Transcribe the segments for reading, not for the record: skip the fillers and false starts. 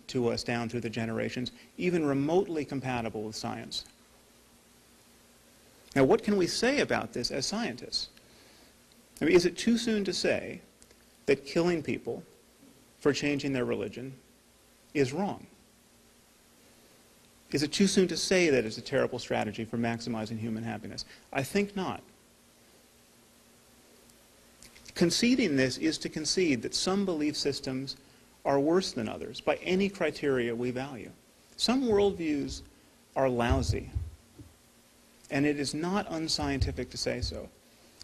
to us down through the generations, even remotely compatible with science. Now, what can we say about this as scientists? I mean, is it too soon to say that killing people for changing their religion is wrong? Is it too soon to say that it's a terrible strategy for maximizing human happiness? I think not. Conceding this is to concede that some belief systems are worse than others by any criteria we value. Some worldviews are lousy, and it is not unscientific to say so.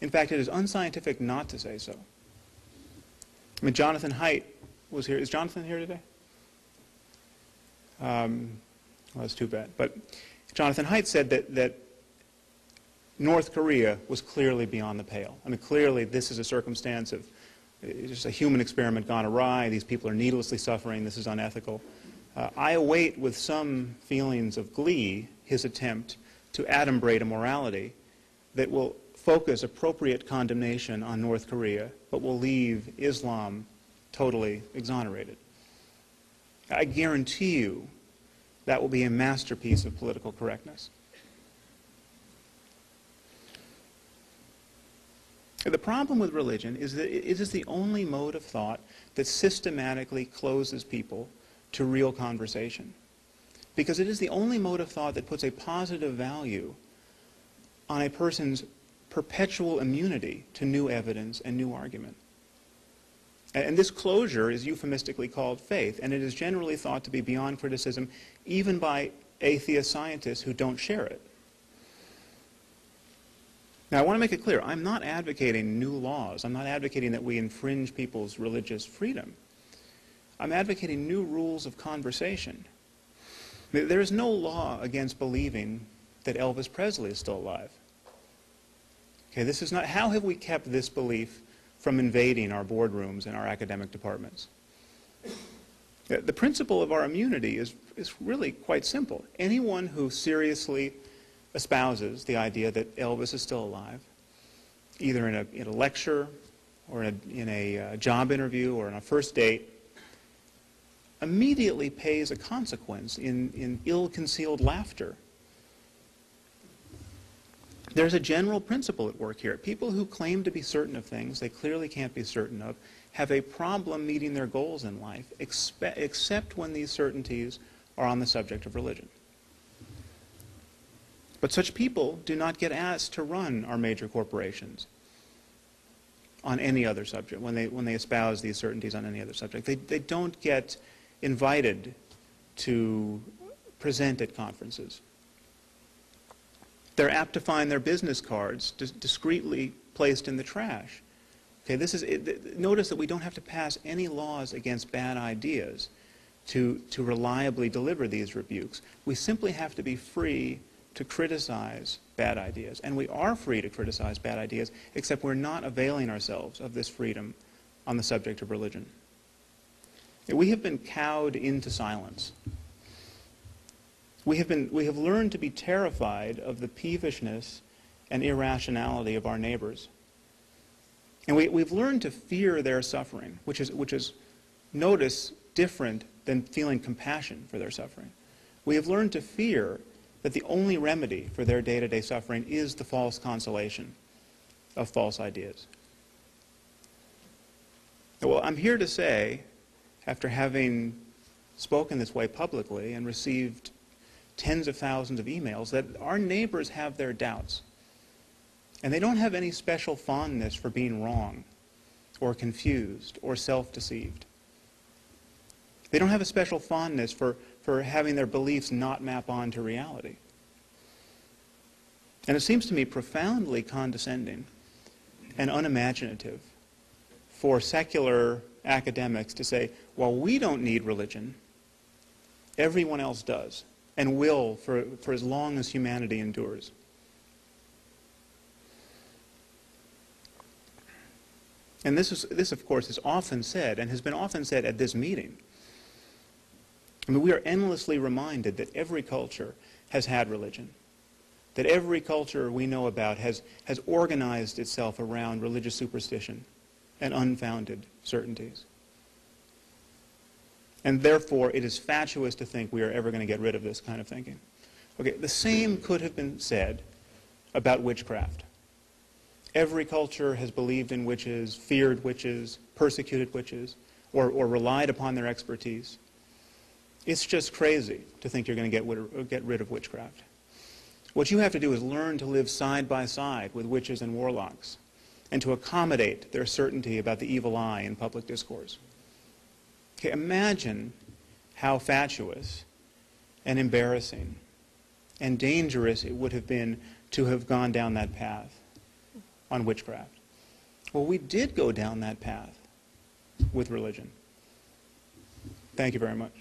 In fact, it is unscientific not to say so. I mean, Jonathan Haidt was here. Is Jonathan here today? Well, that's too bad. But Jonathan Haidt said that North Korea was clearly beyond the pale. I mean, clearly this is a circumstance of just a human experiment gone awry. These people are needlessly suffering. This is unethical. I await with some feelings of glee his attempt to adumbrate a morality that will focus appropriate condemnation on North Korea, but will leave Islam totally exonerated. I guarantee you that will be a masterpiece of political correctness. The problem with religion is that it is the only mode of thought that systematically closes people to real conversation. Because it is the only mode of thought that puts a positive value on a person's perpetual immunity to new evidence and new argument. And this closure is euphemistically called faith, and it is generally thought to be beyond criticism even by atheist scientists who don't share it. Now, I want to make it clear, I'm not advocating new laws. I'm not advocating that we infringe people's religious freedom. I'm advocating new rules of conversation. There is no law against believing that Elvis Presley is still alive. Okay, this is not, how have we kept this belief from invading our boardrooms and our academic departments? The principle of our immunity is really quite simple. Anyone who seriously espouses the idea that Elvis is still alive, either in a lecture or in a job interview or on a first date, immediately pays a consequence in ill-concealed laughter. There's a general principle at work here. People who claim to be certain of things they clearly can't be certain of have a problem meeting their goals in life, except when these certainties are on the subject of religion. But such people do not get asked to run our major corporations on any other subject, when they espouse these certainties on any other subject. They don't get invited to present at conferences. They're apt to find their business cards discreetly placed in the trash. Okay, notice that we don't have to pass any laws against bad ideas to reliably deliver these rebukes. We simply have to be free to criticize bad ideas. And we are free to criticize bad ideas, except we're not availing ourselves of this freedom on the subject of religion. We have been cowed into silence. We have learned to be terrified of the peevishness and irrationality of our neighbors. And we've learned to fear their suffering, which is, notice, different than feeling compassion for their suffering. We have learned to fear that the only remedy for their day-to-day suffering is the false consolation of false ideas. Well, I'm here to say, after having spoken this way publicly and received tens of thousands of emails, that our neighbors have their doubts. And they don't have any special fondness for being wrong or confused or self-deceived. They don't have a special fondness for having their beliefs not map onto reality. And it seems to me profoundly condescending and unimaginative for secular academics to say, well, we don't need religion, everyone else does, and will for as long as humanity endures. And this, of course, is often said, and has been often said at this meeting. I mean, we are endlessly reminded that every culture has had religion, that every culture we know about has organized itself around religious superstition and unfounded certainties. And therefore, it is fatuous to think we are ever going to get rid of this kind of thinking. Okay, the same could have been said about witchcraft. Every culture has believed in witches, feared witches, persecuted witches, or relied upon their expertise. It's just crazy to think you're going to get rid of witchcraft. What you have to do is learn to live side by side with witches and warlocks and to accommodate their certainty about the evil eye in public discourse. Okay, imagine how fatuous and embarrassing and dangerous it would have been to have gone down that path on witchcraft. Well, we did go down that path with religion. Thank you very much.